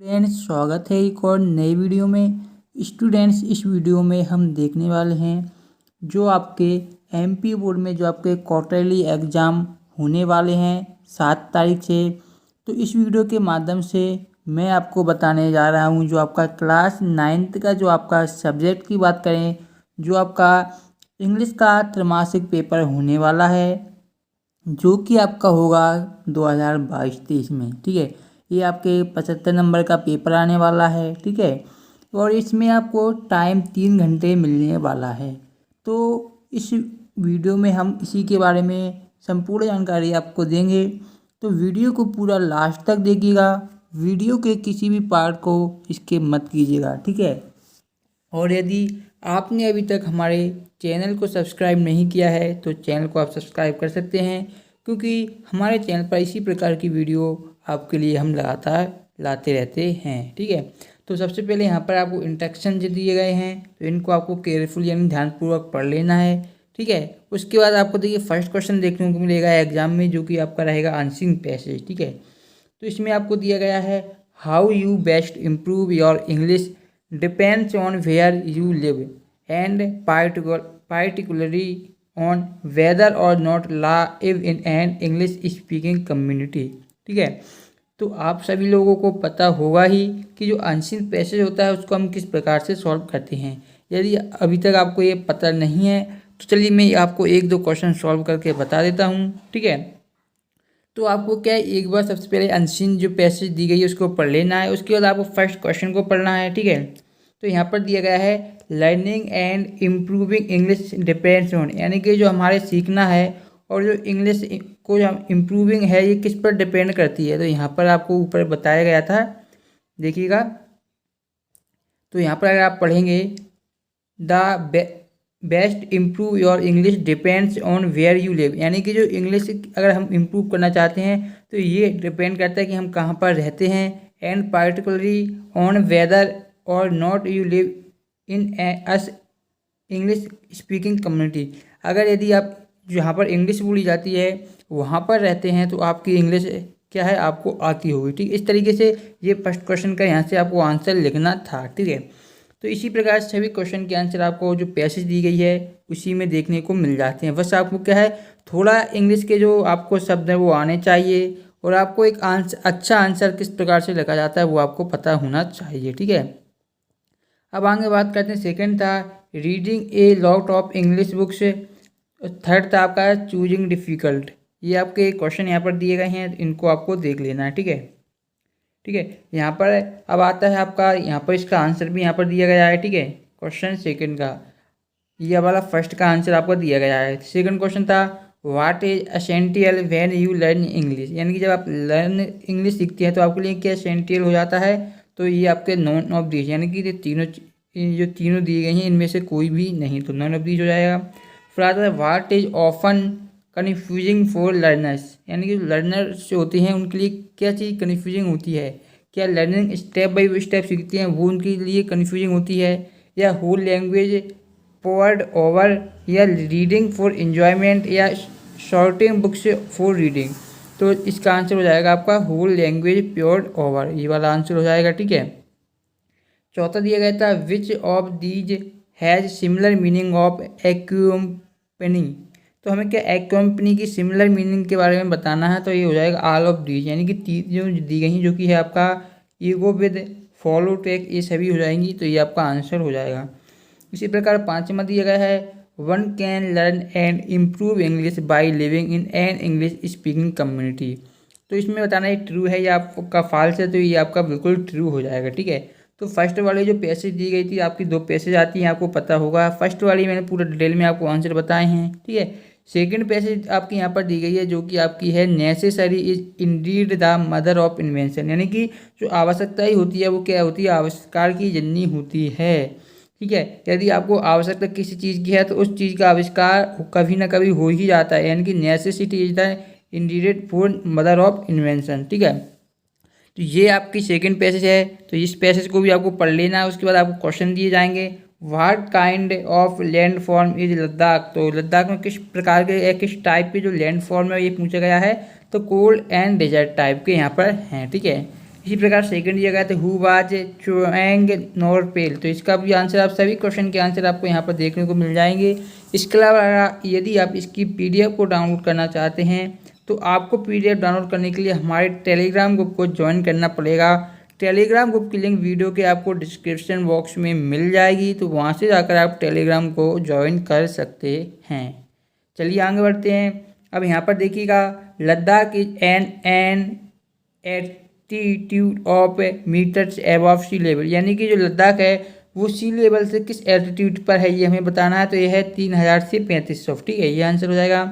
Friends, स्वागत है एक और नई वीडियो में। स्टूडेंट्स, इस वीडियो में हम देखने वाले हैं जो आपके एमपी बोर्ड में जो आपके क्वार्टरली एग्ज़ाम होने वाले हैं 7 तारीख से। तो इस वीडियो के माध्यम से मैं आपको बताने जा रहा हूं जो आपका क्लास 9th का जो आपका सब्जेक्ट की बात करें, जो आपका इंग्लिश का त्रैमासिक पेपर होने वाला है, जो कि आपका होगा 2022-23 में। ठीक है, ये आपके 75 नंबर का पेपर आने वाला है। ठीक है, और इसमें आपको टाइम 3 घंटे मिलने वाला है। तो इस वीडियो में हम इसी के बारे में संपूर्ण जानकारी आपको देंगे। तो वीडियो को पूरा लास्ट तक देखिएगा, वीडियो के किसी भी पार्ट को स्किप मत कीजिएगा। ठीक है, और यदि आपने अभी तक हमारे चैनल को सब्सक्राइब नहीं किया है तो चैनल को आप सब्सक्राइब कर सकते हैं, क्योंकि हमारे चैनल पर इसी प्रकार की वीडियो आपके लिए हम लगातार लाते रहते हैं। ठीक है, तो सबसे पहले यहाँ पर आपको इंस्ट्रक्शन जो दिए गए हैं तो इनको आपको केयरफुल यानी ध्यानपूर्वक पढ़ लेना है। ठीक है, उसके बाद आपको देखिए फर्स्ट क्वेश्चन देखने को मिलेगा एग्जाम में, जो कि आपका रहेगा आंसरिंग पैसेज। ठीक है, तो इसमें आपको दिया गया है how you best improve your English depends on where you live and particularly on whether or not live in an English speaking community। ठीक है, तो आप सभी लोगों को पता होगा ही कि जो आंसरिंग पैसेज होता है उसको हम किस प्रकार से सॉल्व करते हैं। यदि अभी तक आपको ये पता नहीं है तो चलिए मैं आपको एक दो क्वेश्चन सॉल्व करके बता देता हूँ। ठीक है, तो आपको क्या है, एक बार सबसे पहले अनसीन जो पैसेज दी गई है उसको पढ़ लेना है, उसके बाद आपको फर्स्ट क्वेश्चन को पढ़ना है। ठीक है, तो यहाँ पर दिया गया है learning and improving English depends on, यानी कि जो हमारे सीखना है और जो इंग्लिश को जो इम्प्रूविंग है ये किस पर डिपेंड करती है। तो यहाँ पर आपको ऊपर बताया गया था, देखिएगा। तो यहाँ पर अगर आप पढ़ेंगे the best improve your English depends on where you live, यानी कि जो इंग्लिश अगर हम इम्प्रूव करना चाहते हैं तो ये डिपेंड करता है कि हम कहाँ पर रहते हैं। एंड पार्टिकुलरली ऑन वेदर और not you live in us English speaking community, अगर यदि आप जहाँ पर इंग्लिश बोली जाती है वहाँ पर रहते हैं तो आपकी इंग्लिश क्या है आपको आती होगी। ठीक, इस तरीके से ये फर्स्ट क्वेश्चन का यहाँ से आपको आंसर लिखना था। ठीक है, तो इसी प्रकार से सभी क्वेश्चन के आंसर आपको जो पैसेज दी गई है उसी में देखने को मिल जाते हैं। बस आपको क्या है, थोड़ा इंग्लिश के जो आपको शब्द हैं वो आने चाहिए और आपको एक अच्छा आंसर किस प्रकार से लिखा जाता है वो आपको पता होना चाहिए। ठीक है, अब आगे बात करते हैं। सेकंड था reading a lot of English books. Third था आपका चूजिंग डिफ़िकल्ट। ये आपके क्वेश्चन यहाँ पर दिए गए हैं, इनको आपको देख लेना है। ठीक है, ठीक है, यहाँ पर अब आता है आपका, यहाँ पर इसका आंसर भी यहाँ पर दिया गया है। ठीक है, क्वेश्चन सेकंड का ये वाला फर्स्ट का आंसर आपको दिया गया है। सेकंड क्वेश्चन था what is essential when you learn English, यानी कि जब आप लर्न इंग्लिश सीखते हैं तो आपके लिए क्या एसेंशियल हो जाता है। तो ये आपके नॉन ऑफ दीज, यानी कि ये तीनों दिए गए हैं इनमें से कोई भी नहीं, तो नॉन ऑफ दीज हो जाएगा। फिर आता है what is often confusing for learners, यानी कि लर्नर्स जो होते हैं उनके लिए क्या चीज़ कन्फ्यूजिंग होती है। क्या लर्निंग स्टेप बाई स्टेप सीखते हैं वो उनके लिए कन्फ्यूजिंग होती है, या होल लैंग्वेज पोवर्ड ओवर, या रीडिंग फॉर एंजॉयमेंट, या शॉर्टिंग बुक्स फॉर रीडिंग। तो इसका आंसर हो जाएगा आपका होल लैंग्वेज प्योर्ड ओवर, ये वाला आंसर हो जाएगा। ठीक है, चौथा दिया गया था which of these has similar meaning of accompany. तो हमें क्या एक्यूम्पनी की सिमिलर मीनिंग के बारे में बताना है, तो ये हो जाएगा ऑल ऑफ दीज, यानी कि जो दी गई हैं जो कि है आपका ईगो विद फॉलो टेक, ये सभी हो जाएंगी, तो ये आपका आंसर हो जाएगा। इसी प्रकार पांचवा दिया गया है one can learn and improve English by living in an English speaking community. तो इसमें बताना ये ट्रू है या आपका फॉल्स है, तो ये आपका बिल्कुल ट्रू हो जाएगा। ठीक है, तो फर्स्ट वाली जो पैसेज दी गई थी, आपकी दो पैसेज आती हैं, आपको पता होगा। फर्स्ट वाली मैंने पूरा डिटेल में आपको आंसर बताए हैं। ठीक है, सेकंड पैसेज आपकी यहाँ पर दी गई है जो कि आपकी है necessary is Indeed the mother of invention, यानी कि जो आवश्यकता ही होती है वो क्या होती है, आविष्कार की जननी होती है। ठीक है, यदि आपको आवश्यकता किसी चीज़ की है तो उस चीज़ का आविष्कार कभी ना कभी हो ही जाता है, यानी कि necessity is the Indeed for mother of invention. ठीक है, तो ये आपकी सेकंड पैसेज है, तो इस पैसेज को भी आपको पढ़ लेना है। उसके बाद आपको क्वेश्चन दिए जाएंगे what kind of land form is Ladakh. तो लद्दाख में किस प्रकार के या किस टाइप के जो लैंड फॉर्म है ये पूछा गया है, तो कोल्ड एंड डेजर्ट टाइप के यहाँ पर हैं। ठीक है, इसी प्रकार सेकंड दिया गया था हु वाज चोएंग नोरपेल। तो इसका भी आंसर, आप सभी क्वेश्चन के आंसर आपको यहाँ पर देखने को मिल जाएंगे। इसके अलावा यदि आप इसकी पीडीएफ को डाउनलोड करना चाहते हैं तो आपको पीडीएफ डाउनलोड करने के लिए हमारे टेलीग्राम ग्रुप को ज्वाइन करना पड़ेगा। टेलीग्राम ग्रुप की लिंक वीडियो के आपको डिस्क्रिप्शन बॉक्स में मिल जाएगी, तो वहाँ से जाकर आप टेलीग्राम को ज्वाइन कर सकते हैं। चलिए आगे बढ़ते हैं। अब यहाँ पर देखिएगा, Ladakh is an altitude of meters above sea level, यानी कि जो लद्दाख है वो सी लेवल से किस एल्टीट्यूड पर है ये हमें बताना है। तो ये है 3000 से 3500। ठीक है, ये आंसर हो जाएगा।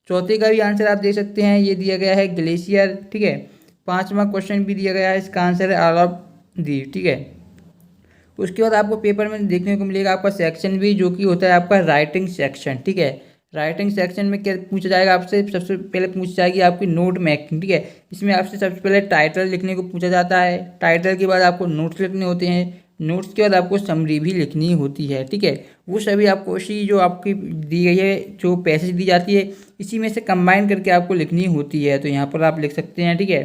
चौथे का भी आंसर आप देख सकते हैं, ये दिया गया है ग्लेशियर। ठीक है, पांचवा क्वेश्चन भी दिया गया है, इसका आंसर है ऑल ऑफ दी। ठीक है, उसके बाद आपको पेपर में देखने को मिलेगा आपका सेक्शन भी, जो कि होता है आपका राइटिंग सेक्शन। ठीक है, राइटिंग सेक्शन में क्या पूछा जाएगा आपसे, सबसे पहले पूछ जाएगी आपकी नोट मेकिंग। ठीक है, इसमें आपसे सबसे पहले टाइटल लिखने को पूछा जाता है। टाइटल के बाद आपको नोट्स लिखने होते हैं। नोट्स के बाद आपको समरी भी लिखनी होती है। ठीक है, वो सभी आपको इसी जो आपकी दी गई है, जो पैसेज दी जाती है, इसी में से कंबाइन करके आपको लिखनी होती है। तो यहाँ पर आप लिख सकते हैं। ठीक है,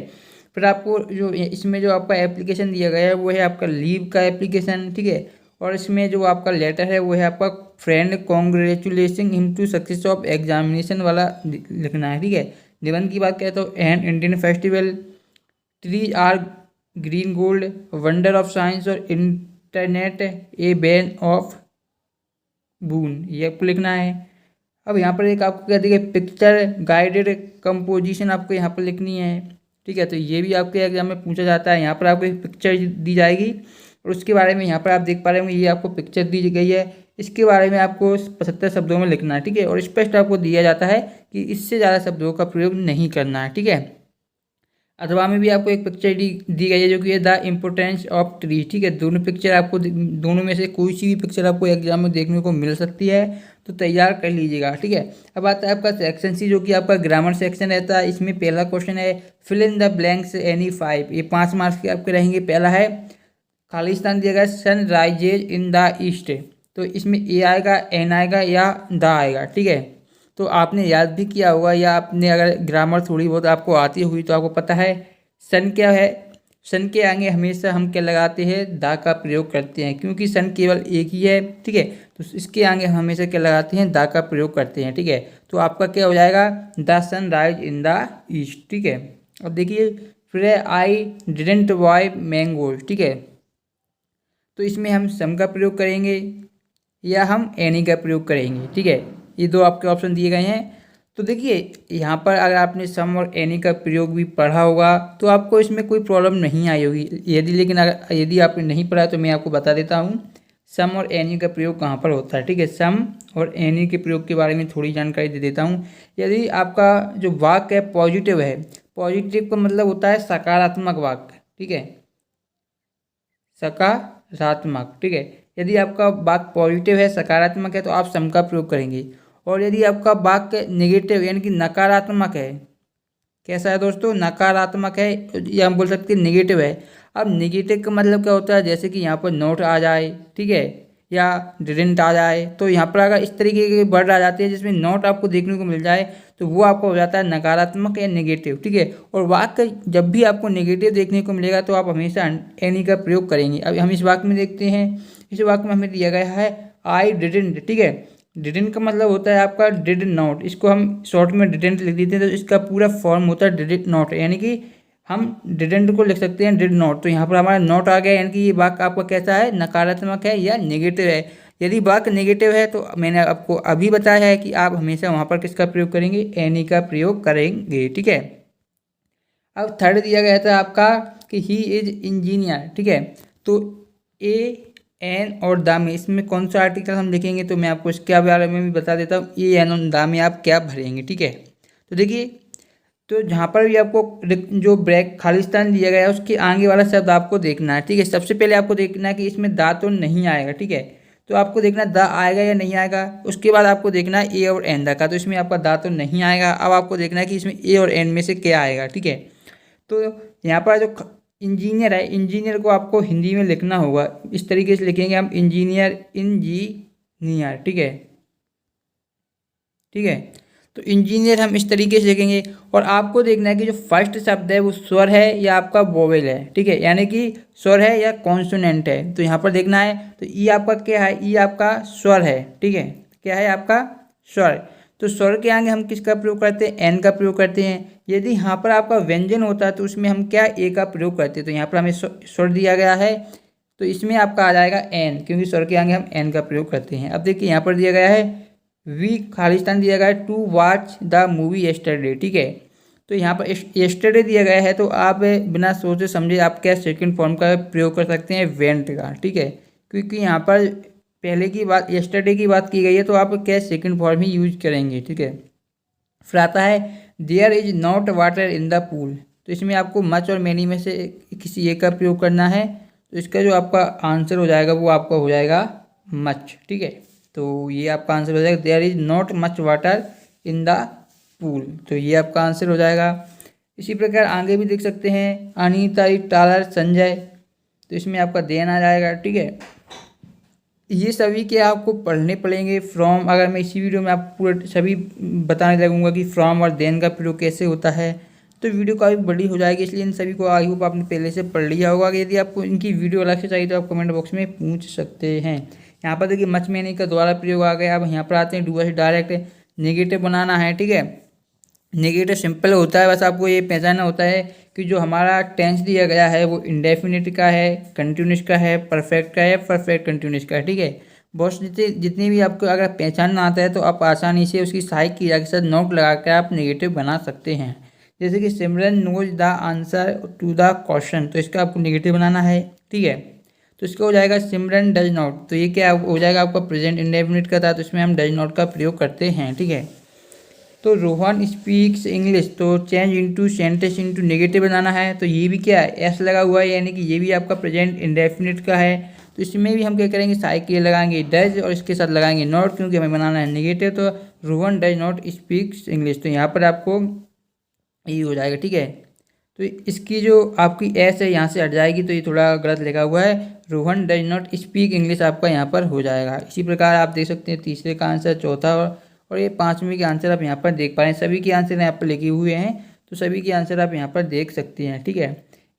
फिर आपको जो इसमें जो आपका एप्लीकेशन दिया गया है वो है आपका लीव का एप्लीकेशन। ठीक है, और इसमें जो आपका लेटर है वो है आपका friend congratulation him to success of examination वाला लिखना है। ठीक है, निबंध की बात करें तो an Indian festival, tree are green gold, wonder of science और internet a bane of boon, ये आपको लिखना है। अब यहाँ पर एक आपको क्या दिया, पिक्चर गाइडेड कंपोजिशन आपको यहाँ पर लिखनी है। ठीक है, तो ये भी आपके एग्जाम में पूछा जाता है। यहाँ पर आपको एक पिक्चर दी जाएगी और उसके बारे में यहाँ पर आप देख पा रहे होंगे, ये आपको पिक्चर दी गई है, इसके बारे में आपको 75 शब्दों में लिखना है। ठीक है, और स्पष्ट आपको दिया जाता है कि इससे ज़्यादा शब्दों का प्रयोग नहीं करना है। ठीक है, अथवा में भी आपको एक पिक्चर दी गई है जो कि है द इम्पोर्टेंस ऑफ ट्री। ठीक है, दोनों पिक्चर आपको, दोनों में से कोई सी भी पिक्चर आपको एग्जाम में देखने को मिल सकती है, तो तैयार कर लीजिएगा। ठीक है, अब आता है आपका सेक्शन सी, जो कि आपका ग्रामर सेक्शन रहता है। इसमें पहला क्वेश्चन है fill in the blanks any 5। ये 5 मार्क्स के आपके रहेंगे। पहला है खालिस्तान दिया गया sun rises in the east, तो इसमें ए आएगा, एन आएगा या द आएगा। ठीक है, तो आपने याद भी किया होगा या आपने अगर ग्रामर थोड़ी बहुत आपको आती हुई तो आपको पता है सन क्या है। सन के आगे हमेशा हम क्या लगाते हैं, दा का प्रयोग करते हैं, क्योंकि सन केवल एक ही है। ठीक है, तो इसके आगे हम हमेशा क्या लगाते हैं, दा का प्रयोग करते हैं। ठीक है, तो आपका क्या हो जाएगा, the sun rise in the east. ठीक है, अब देखिए फिर आई डिडंट बाय मैंगोज। ठीक है, तो इसमें हम सम का प्रयोग करेंगे या हम एनी का प्रयोग करेंगे। ठीक है, ये दो आपके ऑप्शन दिए गए हैं। तो देखिए यहाँ पर अगर आपने सम और एनी का प्रयोग भी पढ़ा होगा तो आपको इसमें कोई प्रॉब्लम नहीं आई होगी। लेकिन अगर यदि आपने नहीं पढ़ा तो मैं आपको बता देता हूँ सम और एनी का प्रयोग कहाँ पर होता है। ठीक है, सम और एनी के प्रयोग के बारे में थोड़ी जानकारी दे देता हूँ। यदि आपका जो वाक्य है पॉजिटिव है, पॉजिटिव का मतलब होता है सकारात्मक वाक्य। ठीक है, सकारात्मक। ठीक है, यदि आपका वाक्य पॉजिटिव है, सकारात्मक है, तो आप सम का प्रयोग करेंगे। और यदि आपका वाक्य नेगेटिव यानी कि नकारात्मक है, कैसा है दोस्तों, नकारात्मक है या हम बोल सकते हैं नेगेटिव है। अब नेगेटिव का मतलब क्या होता है, जैसे कि यहाँ पर नोट आ जाए, ठीक है, या डिडंट आ जाए, तो यहाँ पर अगर इस तरीके के वर्ड आ जाते हैं जिसमें नोट आपको देखने को मिल जाए तो वो आपको हो जाता है नकारात्मक या नेगेटिव। ठीक है, और वाक्य जब भी आपको नेगेटिव देखने को मिलेगा तो आप हमेशा एनी का प्रयोग करेंगे। अब हम इस वाक्य में देखते हैं, इस वाक्य में हमें दिया गया है आई डिडंट। ठीक है, डिडंट का मतलब होता है आपका डिड नॉट, इसको हम शॉर्ट में डिडंट लिख देते हैं, तो इसका पूरा फॉर्म होता है डिड नॉट, यानी कि हम डिडंट को लिख सकते हैं डिड नॉट। तो यहाँ पर हमारा नॉट आ गया, यानी कि ये वाक्य आपका कैसा है, नकारात्मक है या नेगेटिव है। यदि वाक्य नेगेटिव है तो मैंने आपको अभी बताया है कि आप हमेशा वहाँ पर किसका प्रयोग करेंगे, एनी का प्रयोग करेंगे। ठीक है, अब थर्ड दिया गया था आपका कि ही इज इंजीनियर। ठीक है, तो ए एन और द में इसमें कौन सा आर्टिकल हम लिखेंगे, तो मैं आपको इसके बारे में भी बता देता हूँ। ए एन और द में आप क्या भरेंगे। ठीक है, तो देखिए, तो जहाँ पर भी आपको जो ब्रैक खालिस्तान दिया गया है उसके आगे वाला शब्द आपको देखना है। ठीक है, सबसे पहले आपको देखना है कि इसमें दा तो नहीं आएगा। ठीक है, तो आपको देखना दा आएगा या नहीं आएगा। उसके बाद आपको देखना है ए और एन दा का, तो इसमें आपका दा तो नहीं आएगा। अब आपको देखना है कि इसमें ए और एन में से क्या आएगा। ठीक है, तो यहाँ पर जो इंजीनियर है, इंजीनियर को आपको हिंदी में लिखना होगा, इस तरीके से लिखेंगे हम, इंजीनियर, इंजीनियर। ठीक है, ठीक है, तो इंजीनियर हम इस तरीके से लिखेंगे। और आपको देखना है कि जो फर्स्ट शब्द है वो स्वर है या आपका वोवेल है, ठीक है, यानी कि स्वर है या कॉन्सोनेंट है। तो यहाँ पर देखना है, तो ई आपका क्या है, ई आपका स्वर है, ठीक है, क्या है आपका स्वर। तो स्वर के आगे हम किसका प्रयोग करते हैं, एन का प्रयोग करते हैं। यदि यहाँ पर आपका व्यंजन होता है तो उसमें हम क्या ए का प्रयोग करते हैं। तो यहाँ पर हमें स्वर दिया गया है तो इसमें आपका आ जाएगा एन, क्योंकि स्वर के आगे हम एन का प्रयोग करते हैं। अब देखिए यहाँ पर दिया गया है वी खालिस्तान दिया गया है to watch the movie yesterday, ठीक है। तो यहाँ पर यस्टरडे दिया गया है तो आप बिना सोचे समझे आप क्या सेकंड फॉर्म का प्रयोग कर सकते हैं वेंट का, ठीक है, क्योंकि यहाँ पर पहले की बात यस्टरडे की बात की गई है तो आप क्या सेकंड फॉर्म ही यूज करेंगे, ठीक है। फिर आता है there is not water in the pool. तो इसमें आपको मच और मैनी में से किसी एक का प्रयोग करना है। तो इसका जो आपका आंसर हो जाएगा वो आपका हो जाएगा मच, ठीक है। तो ये आपका आंसर हो जाएगा there is not much water in the pool. तो ये आपका आंसर हो जाएगा। इसी प्रकार आगे भी देख सकते हैं अनीता टालर संजय, तो इसमें आपका देन आ जाएगा, ठीक है। ये सभी के आपको पढ़ने पड़ेंगे फ्रॉम। अगर मैं इसी वीडियो में आपको पूरा सभी बताने लगूंगा कि फ्रॉम और देन का प्रयोग कैसे होता है तो वीडियो काफ़ी बड़ी हो जाएगी, इसलिए इन सभी को आई होप आपने पहले से पढ़ लिया होगा। यदि आपको इनकी वीडियो अलग से चाहिए तो आप कमेंट बॉक्स में पूछ सकते हैं। यहाँ पर देखिए मच मैनी का द्वारा प्रयोग आ गया। अब यहाँ पर आते हैं डूआ से डायरेक्ट नेगेटिव बनाना है, ठीक है। नेगेटिव सिंपल होता है, बस आपको ये पहचानना होता है कि जो हमारा टेंस दिया गया है वो इंडेफिनिट का है, कंटिन्यूस का है, परफेक्ट का है, परफेक्ट कंटिन्यूस का है, ठीक है। बहुत जितने भी आपको अगर पहचानना आता है तो आप आसानी से उसकी सहायक क्रिया के साथ नोट लगा कर आप नेगेटिव बना सकते हैं। जैसे कि Simran knows the answer to the question, तो इसका आपको नेगेटिव बनाना है, ठीक है। तो इसका हो जाएगा सिमरन डज नॉट। तो ये क्या हो जाएगा आपका प्रेजेंट इंडेफिनिट का था, तो इसमें हम डज नॉट का प्रयोग करते हैं, ठीक है। तो रोहन स्पीक्स इंग्लिश, तो change into sentence into negative बनाना है। तो ये भी क्या है, एस लगा हुआ है, यानी कि ये भी आपका प्रेजेंट इंडेफिनिट का है। तो इसमें भी हम क्या करेंगे, साइकिल लगाएंगे डज और इसके साथ लगाएंगे नॉट, क्योंकि हमें बनाना है नेगेटिव। तो Rohan does not speaks English, तो यहाँ पर आपको ये हो जाएगा, ठीक है। तो इसकी जो आपकी एस है यहाँ से हट जाएगी, तो ये थोड़ा गलत लिखा हुआ है, Rohan does not speak English आपका यहाँ पर हो जाएगा। इसी प्रकार आप देख सकते हैं तीसरे का आंसर, चौथा और ये पांचवें के आंसर आप यहाँ पर देख पा रहे हैं। सभी के आंसर यहाँ पर लिखे हुए हैं, तो सभी के आंसर आप यहाँ पर देख सकते हैं, ठीक है।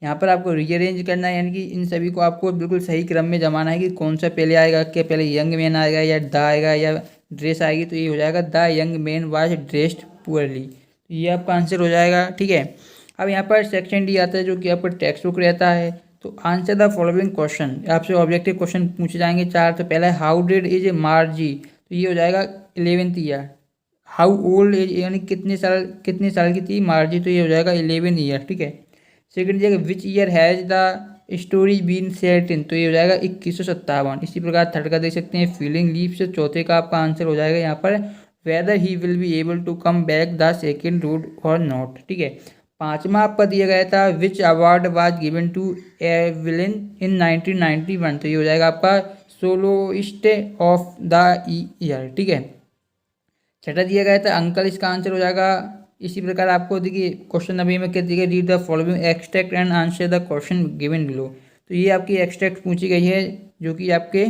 यहाँ पर आपको रीअरेंज करना है, यानी कि इन सभी को आपको बिल्कुल सही क्रम में जमाना है कि कौन सा पहले आएगा, क्या पहले यंग मैन आएगा या द आएगा या ड्रेस आएगी। तो ये हो जाएगा the young man was dressed poorly, तो ये आपका आंसर हो जाएगा, ठीक है। अब यहाँ पर सेक्शन डी आता है जो कि आपका टेक्स्ट बुक रहता है। तो आंसर द फॉलोइंग क्वेश्चन, आपसे ऑब्जेक्टिव क्वेश्चन पूछे जाएंगे 4। तो पहला है हाउ डिड इज मार्जी, तो ये हो जाएगा 11th year. How old age, यानी कितने साल की थी मार्जी, तो ये हो जाएगा 11 ईयर, ठीक है। सेकंड जगह which year has the story been set in, तो ये हो जाएगा 2157। इसी प्रकार थर्ड का देख सकते हैं फीलिंग लीव से, चौथे का आपका आंसर हो जाएगा यहाँ पर whether he will be able to come back the second road or not, ठीक है। पांचवा आपका दिया गया था which award was given to Evelyn in 1991, तो ये हो जाएगा आपका सोलोइस्ट ऑफ द ईयर, ठीक है। छठा दिया गया था अंकल, इसका आंसर हो जाएगा। इसी प्रकार आपको देखिए क्वेश्चन नंबर में क्या दिया, read the following extract and answer the question given below. तो ये आपकी एक्सट्रैक्ट पूछी गई है जो कि आपके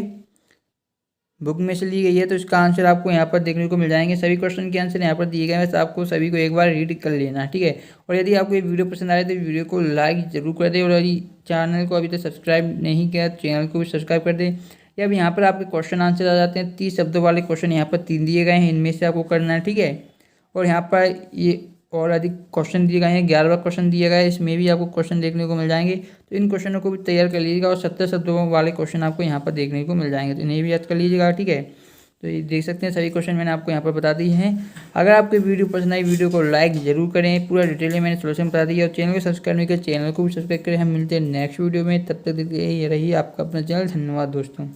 बुक में से ली गई है, तो इसका आंसर आपको यहाँ पर देखने को मिल जाएंगे। सभी क्वेश्चन के आंसर यहाँ पर दिए गए हैं, तो आपको सभी को एक बार रीड कर लेना, ठीक है। और यदि आपको ये वीडियो पसंद आए तो वीडियो को लाइक जरूर कर दे, और यदि चैनल को अभी तक सब्सक्राइब नहीं किया तो चैनल को भी सब्सक्राइब कर दे। या अब यहाँ पर आपके क्वेश्चन आंसर आ जाते हैं 30 शब्दों वाले क्वेश्चन यहाँ पर 3 दिए गए हैं, इनमें से आपको करना है, ठीक है। और यहाँ पर ये और अधिक क्वेश्चन दिए गए हैं, 11वां क्वेश्चन दिया गया है, इसमें भी आपको क्वेश्चन देखने को मिल जाएंगे। तो इन क्वेश्चनों को भी तैयार कर लीजिएगा, और 70 शब्दों वाले क्वेश्चन आपको यहाँ पर देखने को मिल जाएंगे, तो इन्हें भी याद कर लीजिएगा, ठीक है। तो ये देख सकते हैं सभी क्वेश्चन मैंने आपको यहाँ पर बता दिए हैं। अगर आपको वीडियो पसंद आई वीडियो को लाइक जरूर करें, पूरा डिटेल में मैंने सोल्यूशन बता दिया। और चैनल को सब्सक्राइब नहीं किया चैनल को भी सब्सक्राइब करें। हम मिलते हैं नेक्स्ट वीडियो में, तब तक देखिए ये रही आपका अपना चैनल। धन्यवाद दोस्तों।